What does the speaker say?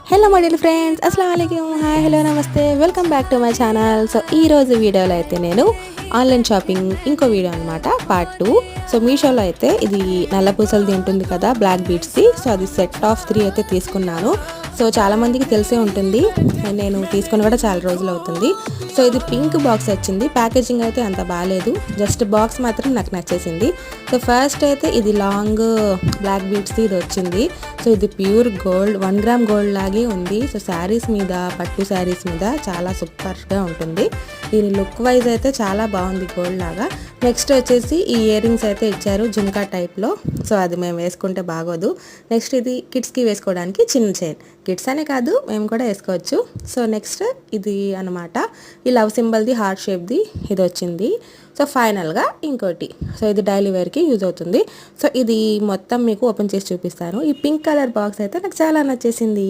Hello my dear friends, అస్సలాము అలైకుం. Hi, hello, నమస్తే, welcome back to my channel. So ఈ రోజు వీడియోలో అయితే నేను ఆన్లైన్ షాపింగ్ ఇంకో వీడియో అనమాట, పార్ట్ 2. సో మీషోలో అయితే ఇది నల్ల పూసలది ఉంటుంది కదా, బ్లాక్ బీడ్స్ది. సో అది సెట్ ఆఫ్ 3 అయితే తీసుకున్నాను. సో చాలామందికి తెలిసే ఉంటుంది, నేను తీసుకొని కూడా చాలా రోజులు అవుతుంది. సో ఇది పింక్ బాక్స్ వచ్చింది. ప్యాకేజింగ్ అయితే అంత బాగాలేదు, జస్ట్ బాక్స్ మాత్రం నాకు నచ్చేసింది. సో ఫస్ట్ అయితే ఇది లాంగ్ బ్లాక్ బీడ్స్ది ఇది వచ్చింది. సో ఇది ప్యూర్ గోల్డ్, 1 గ్రామ్ గోల్డ్ లాగే ఉంది. సో శారీస్ మీద, పట్టు శారీస్ మీద చాలా సూపర్గా ఉంటుంది. దీని లుక్ వైజ్ అయితే చాలా బాగుంది గోల్డ్ లాగా. నెక్స్ట్ వచ్చేసి ఈ ఇయర్ రింగ్స్ అయితే ఇచ్చారు జుంకా టైప్లో. సో అది మేము వేసుకుంటే బాగోదు. నెక్స్ట్ ఇది కిడ్స్కి వేసుకోవడానికి చిన్న చైన్, కిడ్స్ అనే కాదు మేము కూడా వేసుకోవచ్చు. సో నెక్స్ట్ ఇది అనమాట, ఈ లవ్ సింబల్ది హార్ట్ షేప్ది ఇది వచ్చింది. సో ఫైనల్గా ఇంకోటి, సో ఇది డైలీ వేర్కి యూజ్ అవుతుంది. సో ఇది మొత్తం మీకు ఓపెన్ చేసి చూపిస్తాను. ఈ పింక్ కలర్ బాక్స్ అయితే నాకు చాలా నచ్చేసింది.